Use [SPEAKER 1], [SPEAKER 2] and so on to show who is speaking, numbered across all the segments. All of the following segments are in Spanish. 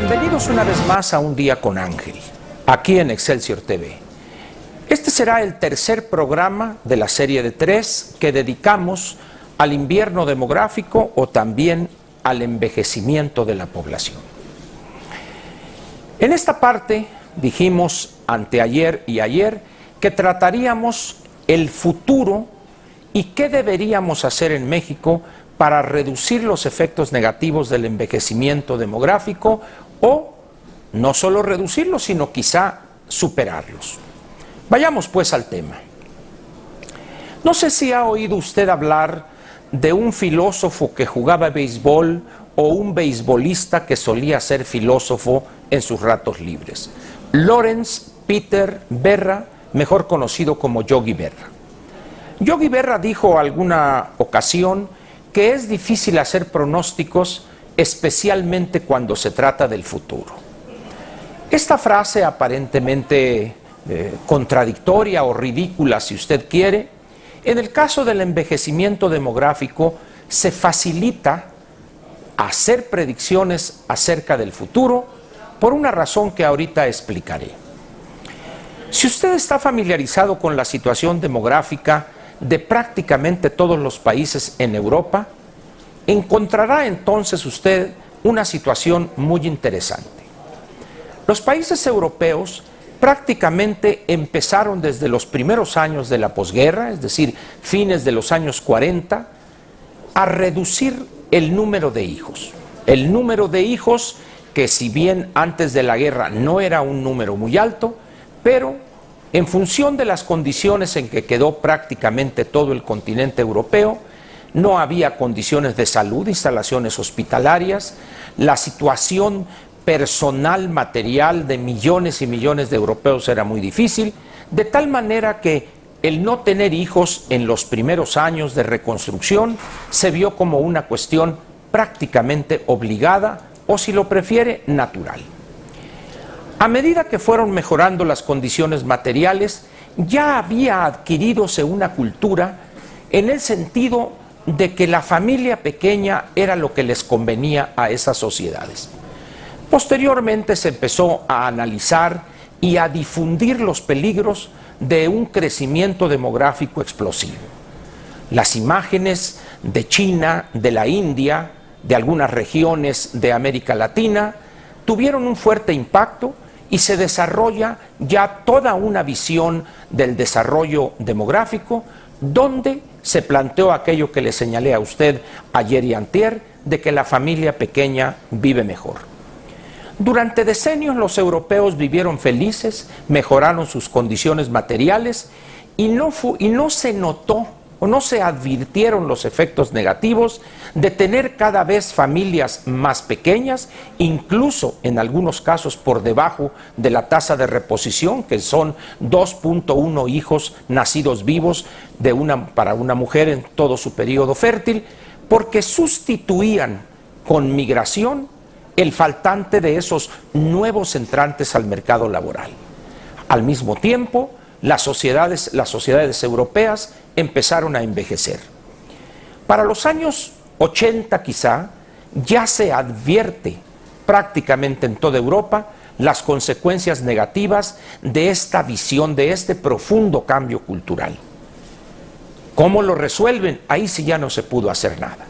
[SPEAKER 1] Bienvenidos una vez más a Un Día con Ángel, aquí en Excelsior TV. Este será el tercer programa de la serie de 3 que dedicamos al invierno demográfico o también al envejecimiento de la población. En esta parte dijimos anteayer y ayer que trataríamos el futuro y qué deberíamos hacer en México para reducir los efectos negativos del envejecimiento demográfico o no solo reducirlos, sino quizá superarlos. Vayamos pues al tema. No sé si ha oído usted hablar de un filósofo que jugaba béisbol o un beisbolista que solía ser filósofo en sus ratos libres. Lawrence Peter Berra, mejor conocido como Yogi Berra. Yogi Berra dijo alguna ocasión que es difícil hacer pronósticos, especialmente cuando se trata del futuro. Esta frase aparentemente contradictoria o ridícula, si usted quiere, en el caso del envejecimiento demográfico se facilita hacer predicciones acerca del futuro por una razón que ahorita explicaré. Si usted está familiarizado con la situación demográfica de prácticamente todos los países en Europa, encontrará entonces usted una situación muy interesante. Los países europeos prácticamente empezaron desde los primeros años de la posguerra, es decir, fines de los años 40, a reducir el número de hijos. El número de hijos que, si bien antes de la guerra no era un número muy alto, pero en función de las condiciones en que quedó prácticamente todo el continente europeo, no había condiciones de salud, instalaciones hospitalarias, la situación personal, material de millones y millones de europeos era muy difícil, de tal manera que el no tener hijos en los primeros años de reconstrucción se vio como una cuestión prácticamente obligada o, si lo prefiere, natural. A medida que fueron mejorando las condiciones materiales, ya había adquiridose una cultura en el sentido de que la familia pequeña era lo que les convenía a esas sociedades. Posteriormente se empezó a analizar y a difundir los peligros de un crecimiento demográfico explosivo. Las imágenes de China, de la India, de algunas regiones de América Latina, tuvieron un fuerte impacto y se desarrolla ya toda una visión del desarrollo demográfico donde se planteó aquello que le señalé a usted ayer y antier, de que la familia pequeña vive mejor. Durante decenios los europeos vivieron felices, mejoraron sus condiciones materiales y no se notó o no se advirtieron los efectos negativos de tener cada vez familias más pequeñas, incluso en algunos casos por debajo de la tasa de reposición, que son 2.1 hijos nacidos vivos para una mujer en todo su periodo fértil, porque sustituían con migración el faltante de esos nuevos entrantes al mercado laboral. Al mismo tiempo, las sociedades europeas empezaron a envejecer. Para los años 80 quizá, ya se advierte prácticamente en toda Europa las consecuencias negativas de esta visión, de este profundo cambio cultural. ¿Cómo lo resuelven? Ahí sí ya no se pudo hacer nada.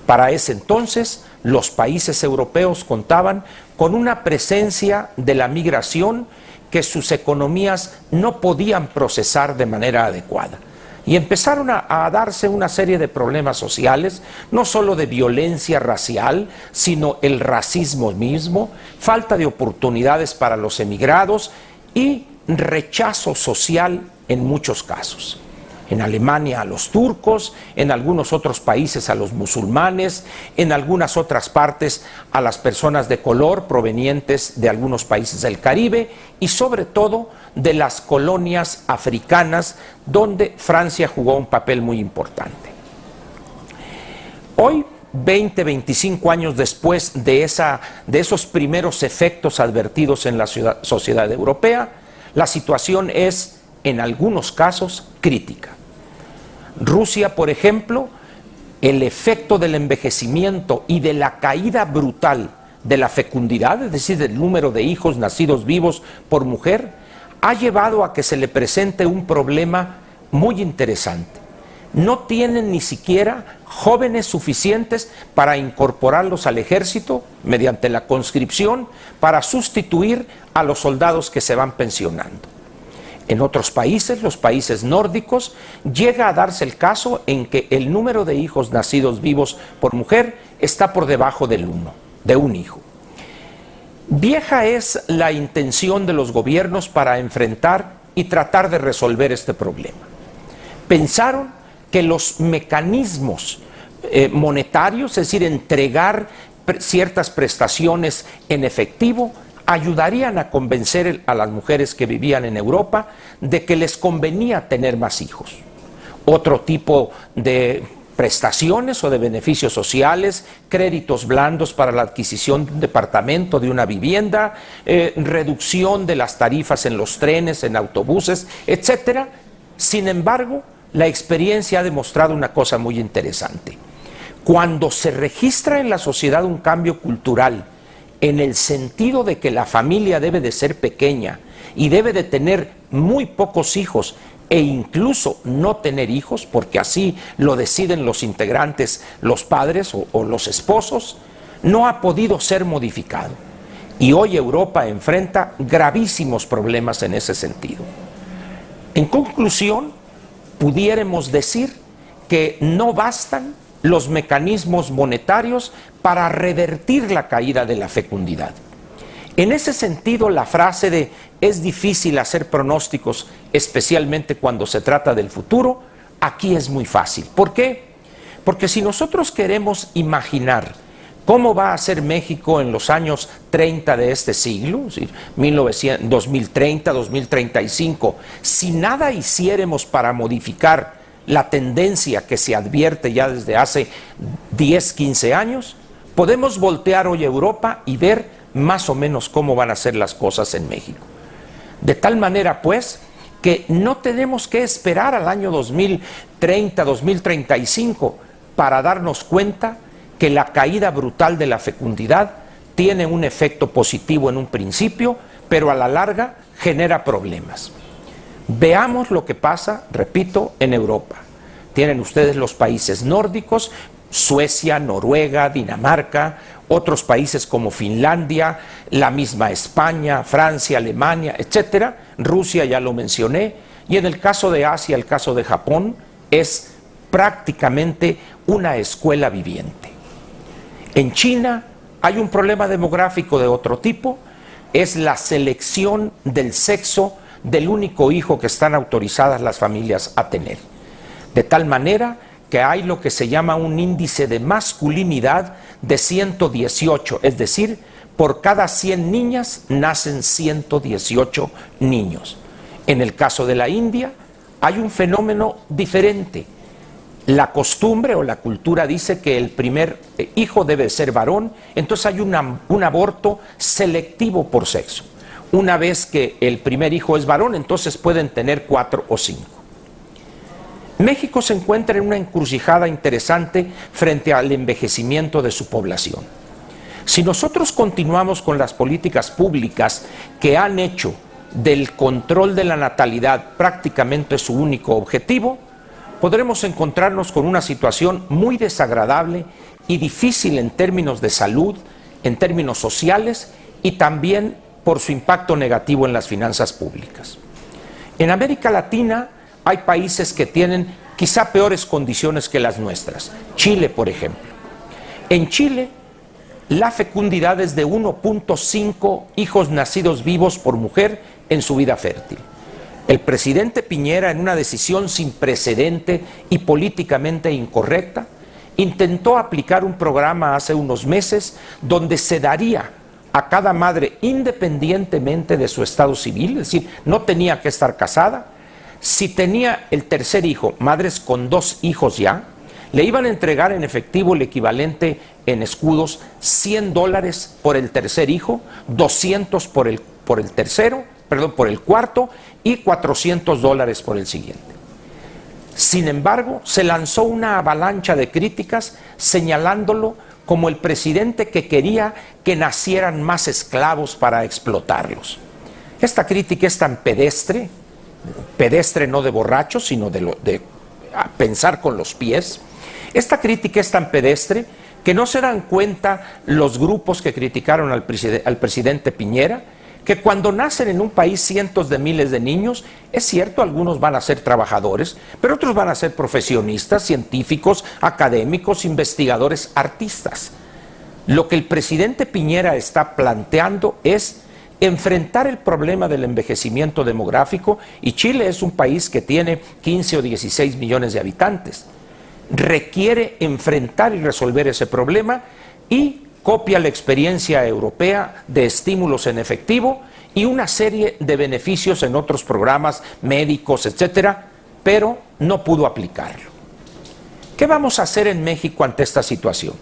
[SPEAKER 1] Para ese entonces, los países europeos contaban con una presencia de la migración que sus economías no podían procesar de manera adecuada. Y empezaron a darse una serie de problemas sociales, no solo de violencia racial, sino el racismo mismo, falta de oportunidades para los emigrados y rechazo social en muchos casos. En Alemania a los turcos, en algunos otros países a los musulmanes, en algunas otras partes a las personas de color provenientes de algunos países del Caribe y sobre todo de las colonias africanas donde Francia jugó un papel muy importante. Hoy, 25 años después de esos primeros efectos advertidos en la sociedad europea, la situación es, en algunos casos, crítica. Rusia, por ejemplo, el efecto del envejecimiento y de la caída brutal de la fecundidad, es decir, del número de hijos nacidos vivos por mujer, ha llevado a que se le presente un problema muy interesante. No tienen ni siquiera jóvenes suficientes para incorporarlos al ejército mediante la conscripción para sustituir a los soldados que se van pensionando. En otros países, los países nórdicos, llega a darse el caso en que el número de hijos nacidos vivos por mujer está por debajo de un hijo. Vieja es la intención de los gobiernos para enfrentar y tratar de resolver este problema. Pensaron que los mecanismos monetarios, es decir, entregar ciertas prestaciones en efectivo, ayudarían a convencer a las mujeres que vivían en Europa de que les convenía tener más hijos. Otro tipo de prestaciones o de beneficios sociales, créditos blandos para la adquisición de un departamento, de una vivienda, reducción de las tarifas en los trenes, en autobuses, etcétera. Sin embargo, la experiencia ha demostrado una cosa muy interesante. Cuando se registra en la sociedad un cambio cultural en el sentido de que la familia debe de ser pequeña y debe de tener muy pocos hijos e incluso no tener hijos, porque así lo deciden los integrantes, los padres o los esposos, no ha podido ser modificado. Y hoy Europa enfrenta gravísimos problemas en ese sentido. En conclusión, pudiéramos decir que no bastan los mecanismos monetarios para revertir la caída de la fecundidad. En ese sentido, la frase de es difícil hacer pronósticos, especialmente cuando se trata del futuro, aquí es muy fácil. ¿Por qué? Porque si nosotros queremos imaginar cómo va a ser México en los años 30 de este siglo, es decir, 2030, 2035, si nada hiciéramos para modificar la tendencia que se advierte ya desde hace 10, 15 años, podemos voltear hoy a Europa y ver más o menos cómo van a ser las cosas en México. De tal manera, pues, que no tenemos que esperar al año 2030, 2035 para darnos cuenta que la caída brutal de la fecundidad tiene un efecto positivo en un principio, pero a la larga genera problemas. Veamos lo que pasa, repito, en Europa. Tienen ustedes los países nórdicos, Suecia, Noruega, Dinamarca, otros países como Finlandia, la misma España, Francia, Alemania, etcétera. Rusia ya lo mencioné. Y en el caso de Asia, el caso de Japón, es prácticamente una escuela viviente. En China hay un problema demográfico de otro tipo, es la selección del sexo del único hijo que están autorizadas las familias a tener. De tal manera que hay lo que se llama un índice de masculinidad de 118, es decir, por cada 100 niñas nacen 118 niños. En el caso de la India hay un fenómeno diferente. La costumbre o la cultura dice que el primer hijo debe ser varón, entonces hay un aborto selectivo por sexo. Una vez que el primer hijo es varón, entonces pueden tener 4 o 5. México se encuentra en una encrucijada interesante frente al envejecimiento de su población. Si nosotros continuamos con las políticas públicas que han hecho del control de la natalidad prácticamente su único objetivo, podremos encontrarnos con una situación muy desagradable y difícil en términos de salud, en términos sociales y también por su impacto negativo en las finanzas públicas. En América Latina hay países que tienen quizá peores condiciones que las nuestras. Chile, por ejemplo. En Chile, la fecundidad es de 1.5 hijos nacidos vivos por mujer en su vida fértil. El presidente Piñera, en una decisión sin precedente y políticamente incorrecta, intentó aplicar un programa hace unos meses donde se daría a cada madre, independientemente de su estado civil, es decir, no tenía que estar casada. Si tenía el tercer hijo, madres con 2 hijos ya, le iban a entregar en efectivo el equivalente en escudos, $100 por el tercer hijo, 200 por el cuarto y $400 por el siguiente. Sin embargo, se lanzó una avalancha de críticas señalándolo como el presidente que quería que nacieran más esclavos para explotarlos. Esta crítica es tan pedestre, pedestre no de borracho, sino de pensar con los pies. Esta crítica es tan pedestre que no se dan cuenta los grupos que criticaron al presidente Piñera, que cuando nacen en un país cientos de miles de niños, es cierto, algunos van a ser trabajadores, pero otros van a ser profesionistas, científicos, académicos, investigadores, artistas. Lo que el presidente Piñera está planteando es enfrentar el problema del envejecimiento demográfico, y Chile es un país que tiene 15 o 16 millones de habitantes. Requiere enfrentar y resolver ese problema y copia la experiencia europea de estímulos en efectivo y una serie de beneficios en otros programas médicos, etcétera, pero no pudo aplicarlo. ¿Qué vamos a hacer en México ante esta situación?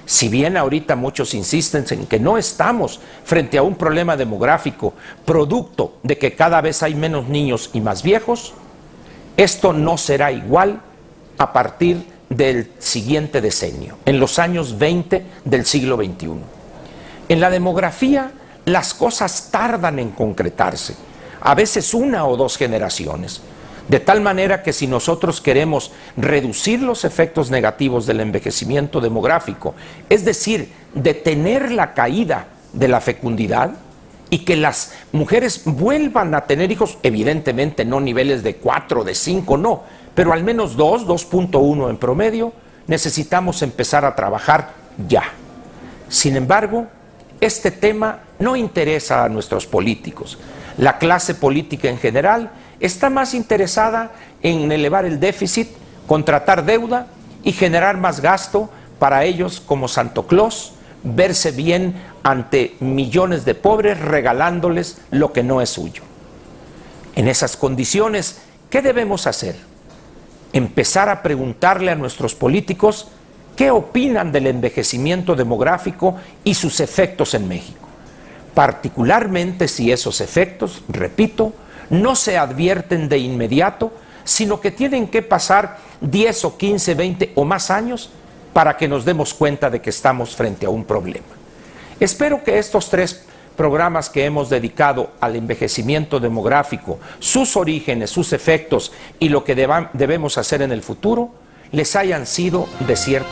[SPEAKER 1] Si bien ahorita muchos insisten en que no estamos frente a un problema demográfico producto de que cada vez hay menos niños y más viejos, esto no será igual a partir del siguiente decenio, en los años 20 del siglo XXI. En la demografía, las cosas tardan en concretarse, a veces 1 o 2 generaciones, de tal manera que si nosotros queremos reducir los efectos negativos del envejecimiento demográfico, es decir, detener la caída de la fecundidad y que las mujeres vuelvan a tener hijos, evidentemente no niveles de 4, de 5, no, pero al menos 2, 2.1 en promedio, necesitamos empezar a trabajar ya. Sin embargo, este tema no interesa a nuestros políticos. La clase política en general está más interesada en elevar el déficit, contratar deuda y generar más gasto para ellos como Santo Claus, verse bien ante millones de pobres regalándoles lo que no es suyo. En esas condiciones, ¿qué debemos hacer? Empezar a preguntarle a nuestros políticos qué opinan del envejecimiento demográfico y sus efectos en México. Particularmente si esos efectos, repito, no se advierten de inmediato, sino que tienen que pasar 10 o 15, 20 o más años para que nos demos cuenta de que estamos frente a un problema. Espero que estos 3 programas que hemos dedicado al envejecimiento demográfico, sus orígenes, sus efectos y lo que debemos hacer en el futuro, les hayan sido de cierto.